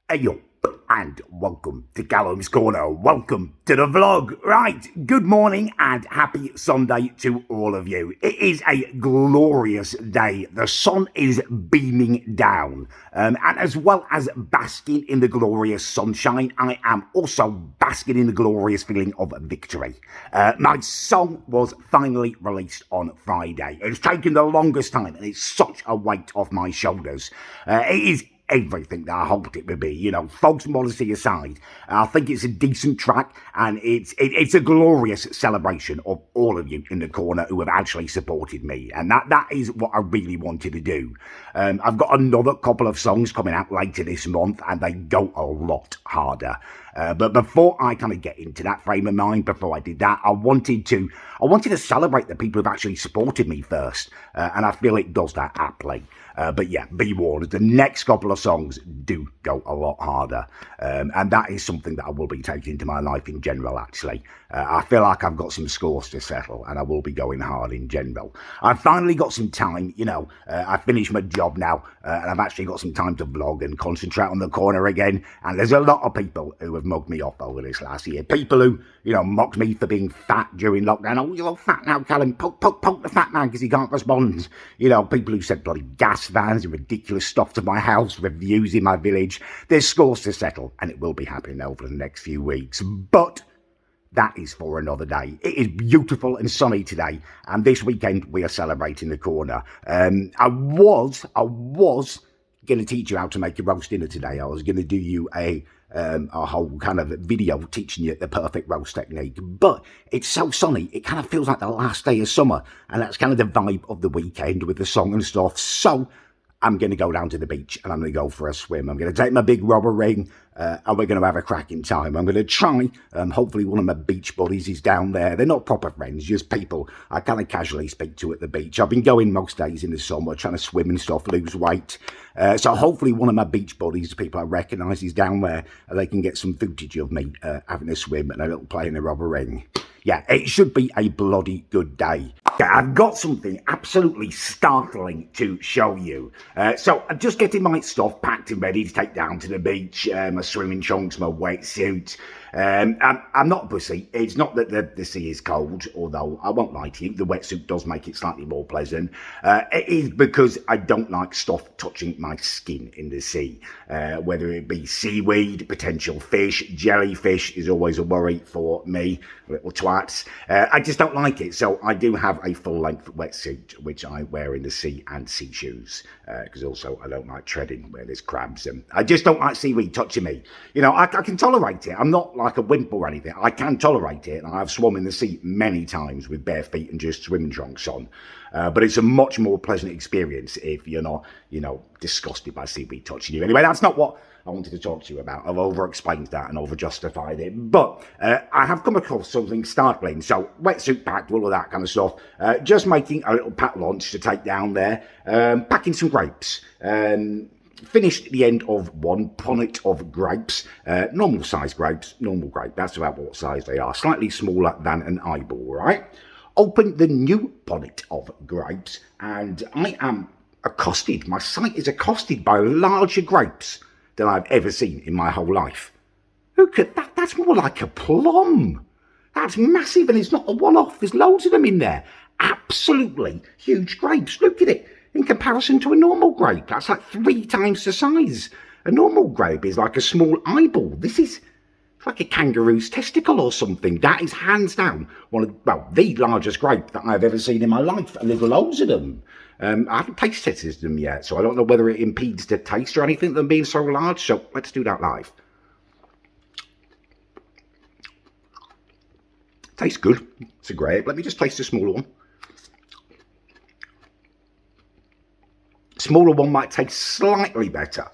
Hey up and welcome to Callums Corner. Welcome to the vlog. Right, good morning and happy Sunday to all of you. It is a glorious day. The sun is beaming down. And as well as basking in the glorious sunshine, I am also basking in the glorious feeling of victory. My song was finally released on Friday. It's taken the longest time and it's such a weight off my shoulders. It is everything that I hoped it would be, you know, folks modesty aside. I think it's a decent track and it's a glorious celebration of all of you in the corner who have actually supported me, and that is what I really wanted to do. I've got another couple of songs coming out later this month and they go a lot harder. But before I kind of get into that frame of mind, before I did that, I wanted to celebrate the people who've actually supported me first, and I feel it does that aptly. But yeah, be warned, the next couple of songs do go a lot harder. And that is something that I will be taking into my life in general, actually. I feel like I've got some scores to settle and I will be going hard in general. I've finally got some time, you know, I finished my job now and I've actually got some time to vlog and concentrate on the corner again. And there's a lot of people who have mugged me off over this last year. People who, you know, mocked me for being fat during lockdown. Oh, you're all fat now, Callum. Poke the fat man because he can't respond. You know, people who said bloody gas vans and ridiculous stuff to my house, reviews in my village. There's scores to settle and it will be happening over the next few weeks. But that is for another day. It is beautiful and sunny today, and this weekend we are celebrating the corner. I was going to teach you how to make a roast dinner today. I was going to do you a whole kind of video teaching you the perfect roast technique, but it's so sunny it kind of feels like the last day of summer, and that's kind of the vibe of the weekend with the song and stuff. So I'm going to go down to the beach and I'm going to go for a swim. I'm going to take my big rubber ring and we're going to have a cracking time. I'm going to try, hopefully one of my beach buddies is down there. They're not proper friends, just people I kind of casually speak to at the beach. I've been going most days in the summer, trying to swim and stuff, lose weight. So hopefully one of my beach buddies, people I recognise, is down there and they can get some footage of me having a swim and a little play in the rubber ring. Yeah, it should be a bloody good day. I've got something absolutely startling to show you. So I'm just getting my stuff packed and ready to take down to the beach. My swimming trunks, my wetsuit. I'm not a pussy. It's not that the sea is cold, although I won't lie to you, the wetsuit does make it slightly more pleasant. It is because I don't like stuff touching my skin in the sea. Whether it be seaweed, potential fish, jellyfish is always a worry for me, little twats. I just don't like it, so I do have a full-length wetsuit, which I wear in the sea, and sea shoes, because also I don't like treading where there's crabs, and I just don't like seaweed touching me. You know, I can tolerate it. I'm not like a wimp or anything. I can tolerate it, and I've swum in the sea many times with bare feet and just swimming trunks on. But it's a much more pleasant experience if you're not, you know, disgusted by seaweed touching you. Anyway, that's not what I wanted to talk to you about. I've over-explained that and over-justified it. But I have come across something startling. So, wetsuit packed, all of that kind of stuff. Just making a little packed lunch to take down there. Packing some grapes. Finished the end of one punnet of grapes. Normal size grapes. Normal grape. That's about what size they are. Slightly smaller than an eyeball, right? Opened the new punnet of grapes and I am accosted. My sight is accosted by larger grapes than I've ever seen in my whole life. Who could that? That's more like a plum. That's massive and it's not a one-off. There's loads of them in there. Absolutely huge grapes. Look at it. In comparison to a normal grape, that's like 3 times the size. A normal grape is like a small eyeball. This is like a kangaroo's testicle or something. That is hands down the largest grape that I've ever seen in my life, and there's loads of them. I haven't taste tested them yet, so I don't know whether it impedes the taste or anything, them being so large, so let's do that live. Tastes good. It's a grape. Let me just taste the smaller one. Smaller one might taste slightly better,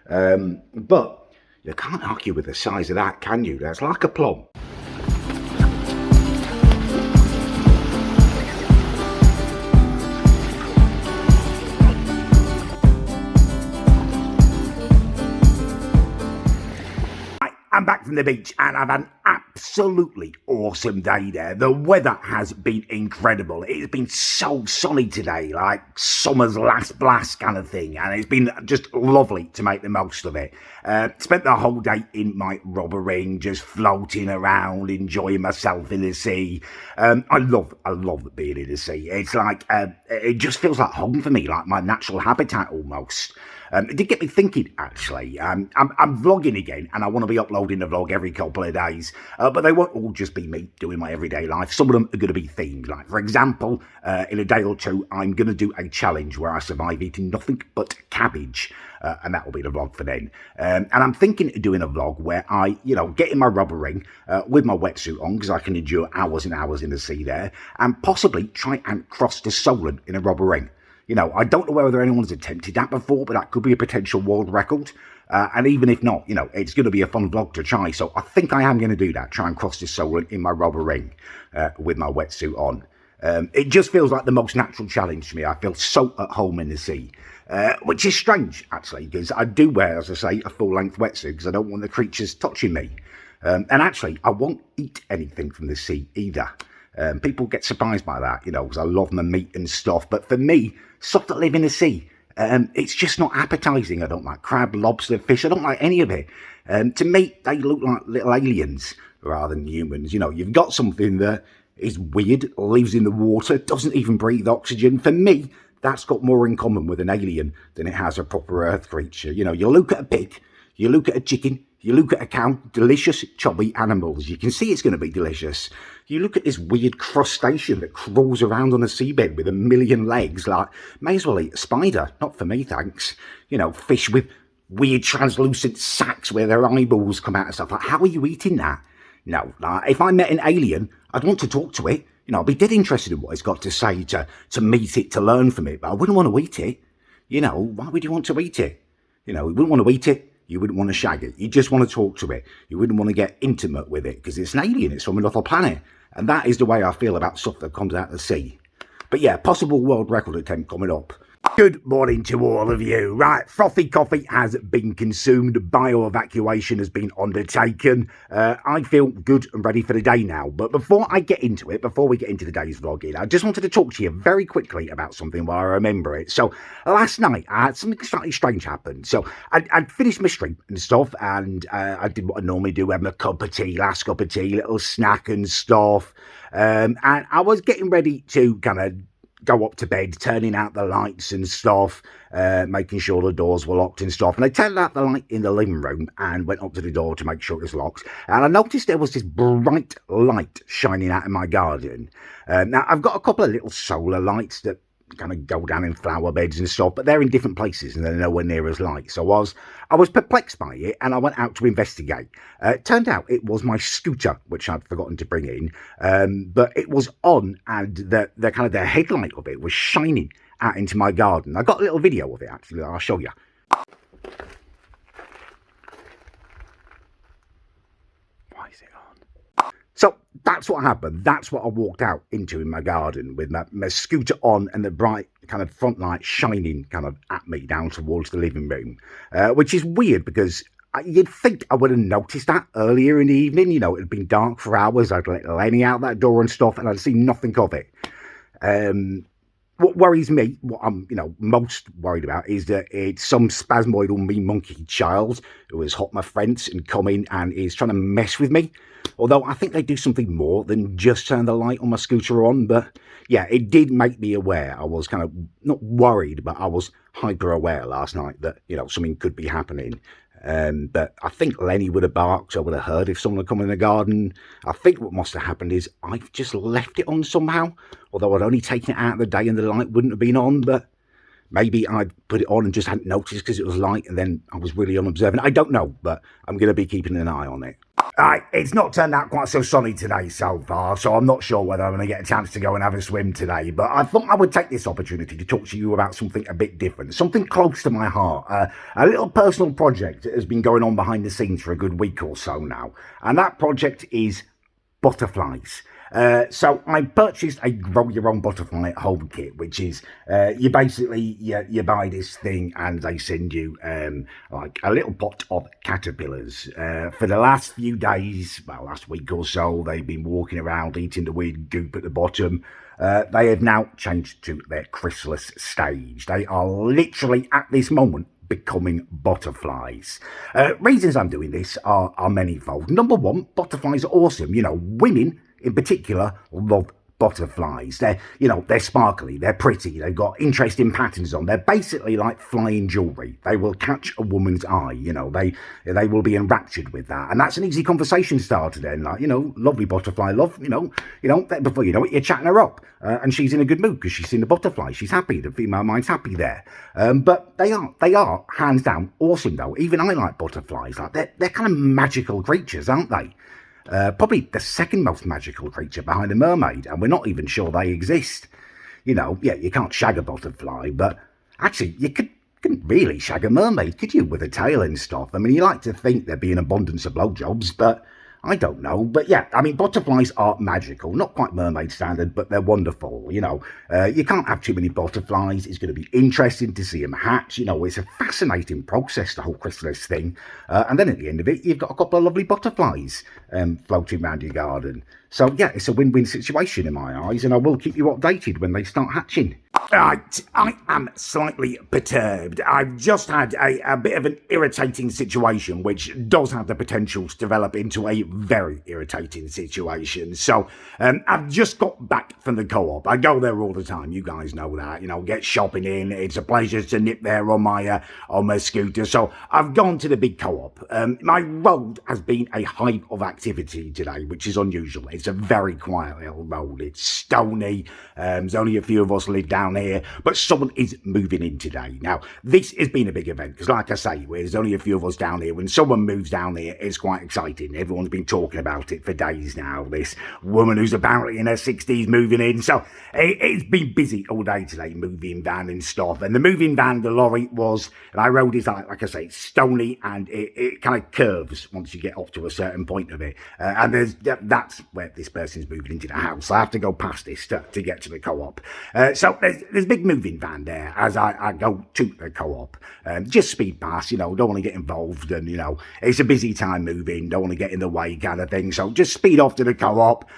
but you can't argue with the size of that, can you? That's like a plum. I'm back from the beach and I've had an absolutely awesome day there. The weather has been incredible. It's been so sunny today, like summer's last blast kind of thing, and it's been just lovely to make the most of it. Spent the whole day in my rubber ring, just floating around, enjoying myself in the sea. I love being in the sea. It's like, it just feels like home for me, like my natural habitat almost. It did get me thinking, actually. I'm vlogging again, and I want to be uploading the vlog every couple of days. But they won't all just be me doing my everyday life. Some of them are going to be themed. Like, for example, in a day or two, I'm going to do a challenge where I survive eating nothing but cabbage. And that will be the vlog for then. And I'm thinking of doing a vlog where I, get in my rubber ring with my wetsuit on, because I can endure hours and hours in the sea there, and possibly try and cross the Solent in a rubber ring. I don't know whether anyone's attempted that before, but that could be a potential world record. And even if not, it's going to be a fun vlog to try. So I think I am going to do that, try and cross this Solent in my rubber ring with my wetsuit on. It just feels like the most natural challenge to me. I feel so at home in the sea, which is strange, actually, because I do wear, as I say, a full-length wetsuit because I don't want the creatures touching me. And actually, I won't eat anything from the sea either. People get surprised by that, because I love my meat and stuff. But for me, stuff that live in the sea, it's just not appetizing. I don't like crab, lobster, fish. I don't like any of it. To me, they look like little aliens rather than humans. You've got something that is weird, lives in the water, doesn't even breathe oxygen. For me, that's got more in common with an alien than it has a proper Earth creature. You look at a pig, you look at a chicken, you look at a cow, delicious, chubby animals. You can see it's going to be delicious. You look at this weird crustacean that crawls around on the seabed with a million legs, like, may as well eat a spider. Not for me, thanks. Fish with weird translucent sacs where their eyeballs come out and stuff. Like, how are you eating that? No, if I met an alien, I'd want to talk to it. I'd be dead interested in what it's got to say, to meet it, to learn from it. But I wouldn't want to eat it. Why would you want to eat it? You wouldn't want to eat it. You wouldn't want to shag it. You just want to talk to it. You wouldn't want to get intimate with it because it's an alien. It's from another planet. And that is the way I feel about stuff that comes out of the sea. But yeah, possible world record attempt coming up. Good morning to all of you. Right, frothy coffee has been consumed. Bioevacuation has been undertaken. I feel good and ready for the day now. But before I get into it, before we get into today's vlogging, I just wanted to talk to you very quickly about something while I remember it. So last night, I had something slightly strange happen. So I'd finished my stream and stuff, and I did what I normally do, have my cup of tea, last cup of tea, little snack and stuff. And I was getting ready to kind of go up to bed, turning out the lights and stuff, making sure the doors were locked and stuff. And I turned out the light in the living room and went up to the door to make sure it was locked. And I noticed there was this bright light shining out in my garden. Now, I've got a couple of little solar lights that kind of go down in flower beds and stuff, but they're in different places and they're nowhere near as light. So I was perplexed by it, and I went out to investigate. It turned out it was my scooter, which I'd forgotten to bring in, but it was on, and the kind of the headlight of it was shining out into my garden. I got a little video of it, actually. I'll show you. Why is it on? So that's what happened. That's what I walked out into in my garden with my scooter on and the bright kind of front light shining kind of at me down towards the living room, which is weird because you'd think I would have noticed that earlier in the evening. It had been dark for hours. I'd let Lenny out that door and stuff, and I'd seen nothing of it. What worries me, what I'm, most worried about is that it's some spasmoidal me monkey child who has hopped my fence and come in and is trying to mess with me. Although I think they do something more than just turn the light on my scooter on. But yeah, it did make me aware. I was kind of not worried, but I was hyper aware last night that, something could be happening. But I think Lenny would have barked. I would have heard if someone had come in the garden. I think what must have happened is I've just left it on somehow. Although I'd only taken it out of the day and the light wouldn't have been on. But maybe I'd put it on and just hadn't noticed because it was light and then I was really unobservant. I don't know, but I'm going to be keeping an eye on it. It's not turned out quite so sunny today so far, so I'm not sure whether I'm going to get a chance to go and have a swim today, but I thought I would take this opportunity to talk to you about something a bit different, something close to my heart, a little personal project that has been going on behind the scenes for a good week or so now, and that project is butterflies. So I purchased a grow your own butterfly at home kit, which is you basically you buy this thing and they send you like a little pot of caterpillars. For the last few days, well, last week or so, they've been walking around eating the weird goop at the bottom. They have now changed to their chrysalis stage. They are literally at this moment becoming butterflies. Reasons I'm doing this are manifold. Number one, butterflies are awesome. You know, women in particular love butterflies. They're sparkly, they're pretty, they've got interesting patterns on. They're basically like flying jewellery. They will catch a woman's eye, they will be enraptured with that. And that's an easy conversation starter then, like, lovely butterfly love, before you know it, you're chatting her up. And she's in a good mood because she's seen the butterfly. She's happy, the female mind's happy there. But they are hands down awesome though. Even I like butterflies. Like they're kind of magical creatures, aren't they? Probably the second most magical creature behind a mermaid, and we're not even sure they exist. You can't shag a butterfly, but actually you couldn't really shag a mermaid, could you, with a tail and stuff? I mean, you like to think there'd be an abundance of blowjobs, but I don't know. But yeah, I mean, butterflies are magical. Not quite mermaid standard, but they're wonderful. You can't have too many butterflies. It's going to be interesting to see them hatch. It's a fascinating process, the whole chrysalis thing. And then at the end of it, you've got a couple of lovely butterflies floating around your garden. So yeah, it's a win-win situation in my eyes, and I will keep you updated when they start hatching. Right, I am slightly perturbed. I've just had a bit of an irritating situation, which does have the potential to develop into a very irritating situation. So, I've just got back from the co-op. I go there all the time. You guys know that. Get shopping in. It's a pleasure to nip there on my scooter. So, I've gone to the big co-op. My road has been a hive of activity today, which is unusual. It's a very quiet little road. It's stony. There's only a few of us live down here, but someone is moving in today. Now, this has been a big event because, like I say, there's only a few of us down here. When someone moves down here, it's quite exciting. Everyone's been talking about it for days now. This woman who's apparently in her 60s moving in. So it's been busy all day today, moving van and stuff. And the moving van, the lorry was, and I rode it like I say, it's stony and it kind of curves once you get up to a certain point of it. And that's where this person's moving into the house. I have to go past this to get to the co-op. So there's a big moving van there as I go to the co-op. Just speed past, don't want to get involved, and it's a busy time moving, don't want to get in the way kind of thing. So just speed off to the co-op,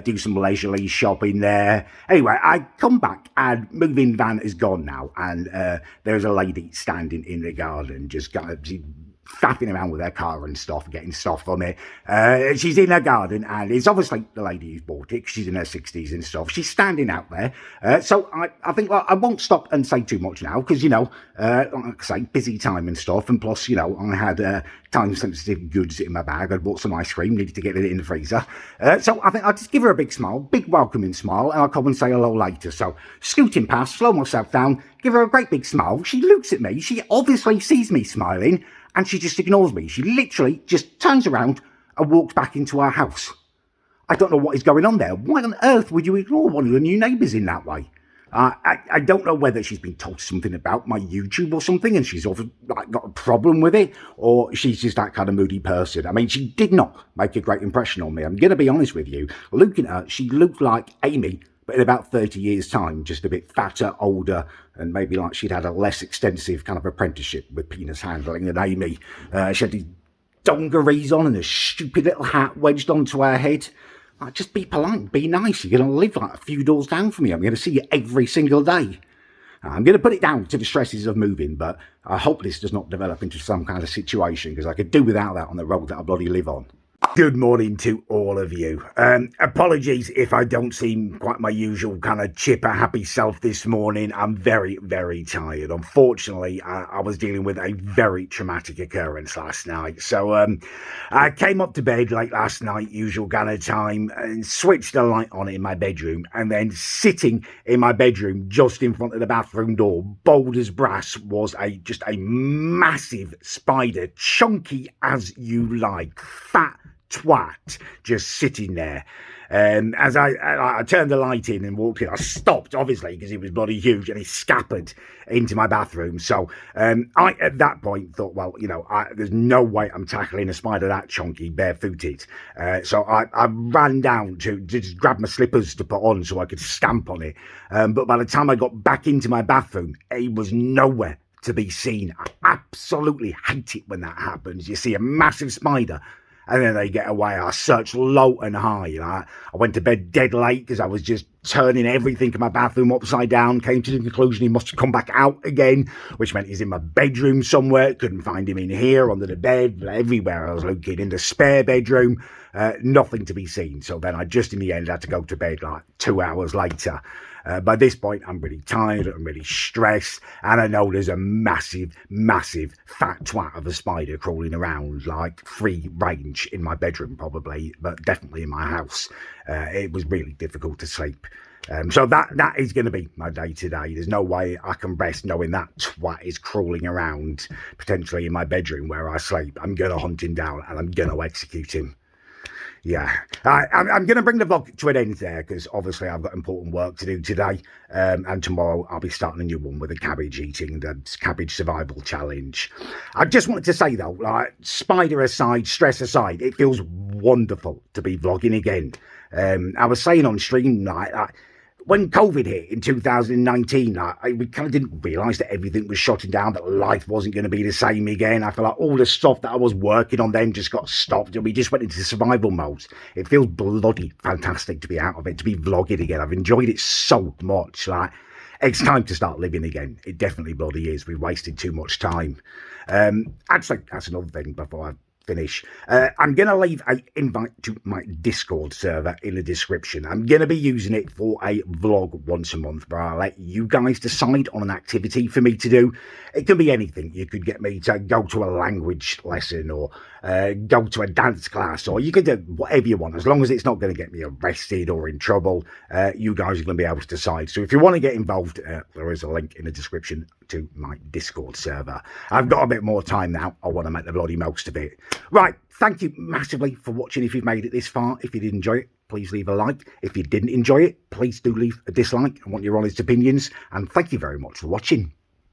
do some leisurely shopping there. Anyway, I come back and moving van is gone now, and there's a lady standing in the garden, just kind of faffing around with her car and stuff, getting stuff from it. She's in her garden, and it's obviously the lady who's bought it, 'cause she's in her 60s and stuff. She's standing out there. So I think I won't stop and say too much now, because, like I say, busy time and stuff. And plus, I had time-sensitive goods in my bag. I'd bought some ice cream, needed to get it in the freezer. So I think I'll just give her a big smile, big welcoming smile, and I'll come and say hello later. So scooting past, slow myself down, give her a great big smile. She looks at me. She obviously sees me smiling, and she just ignores me. She literally just turns around and walks back into our house. I don't know what is going on there. Why on earth would you ignore one of your new neighbours in that way? I don't know whether she's been told something about my YouTube or something, and she's got a problem with it, or she's just that kind of moody person. I mean, she did not make a great impression on me. I'm going to be honest with you. Looking at her, she looked like Amy, but in about 30 years' time, just a bit fatter, older, and maybe like she'd had a less extensive kind of apprenticeship with penis handling than Amy. She had these dungarees on and a stupid little hat wedged onto her head. Like, just be polite, be nice. You're going to live like a few doors down from me. I'm going to see you every single day. I'm going to put it down to the stresses of moving, but I hope this does not develop into some kind of situation, because I could do without that on the road that I bloody live on. Good morning to all of you. Apologies if I don't seem quite my usual kind of chipper, happy self this morning. I'm very, very tired. Unfortunately, I was dealing with a very traumatic occurrence last night. So I came up to bed late last night, usual kind of time, and switched the light on in my bedroom. And then sitting in my bedroom just in front of the bathroom door, bold as brass, was just a massive spider, chunky as you like, fat, twat just sitting there. As I turned the light in and walked in, I stopped, obviously, because he was bloody huge, and he scampered into my bathroom. So I, at that point, thought, well, there's no way I'm tackling a spider that chunky barefooted. So I ran down to just grab my slippers to put on so I could stamp on it. But by the time I got back into my bathroom, he was nowhere to be seen. I absolutely hate it when that happens. You see a massive spider and then they get away. I searched low and high. I went to bed dead late because I was just turning everything in my bathroom upside down. Came to the conclusion he must have come back out again, which meant he's in my bedroom somewhere. Couldn't find him in here, under the bed, everywhere I was looking. In the spare bedroom, nothing to be seen. So then I just in the end had to go to bed like 2 hours later. By this point, I'm really tired, I'm really stressed, and I know there's a massive, massive fat twat of a spider crawling around, like free range in my bedroom probably, but definitely in my house. It was really difficult to sleep. So that is going to be my day today. There's no way I can rest knowing that twat is crawling around, potentially in my bedroom where I sleep. I'm going to hunt him down and I'm going to execute him. Yeah, I'm going to bring the vlog to an end there because obviously I've got important work to do today, and tomorrow I'll be starting a new one with the cabbage eating, the cabbage survival challenge. I just wanted to say though, like, spider aside, stress aside, it feels wonderful to be vlogging again. I was saying on stream, like, when COVID hit in 2019, we kind of didn't realise that everything was shutting down, that life wasn't going to be the same again. I feel like all the stuff that I was working on then just got stopped and we just went into survival mode. It feels bloody fantastic to be out of it, to be vlogging again. I've enjoyed it so much. Like, it's time to start living again. It definitely bloody is. We wasted too much time. Actually, that's another thing before I finish. I'm going to leave an invite to my Discord server in the description. I'm going to be using it for a vlog once a month, but I'll let you guys decide on an activity for me to do. It can be anything. You could get me to go to a language lesson or go to a dance class, or you could do whatever you want, as long as it's not going to get me arrested or in trouble. You guys are going to be able to decide. So if you want to get involved, there is a link in the description to my Discord server. I've got a bit more time now. I want to make the bloody most of it. Right, thank you massively for watching. If you've made it this far, if you did enjoy it, please leave a like. If you didn't enjoy it, please do leave a dislike. I want your honest opinions, and thank you very much for watching.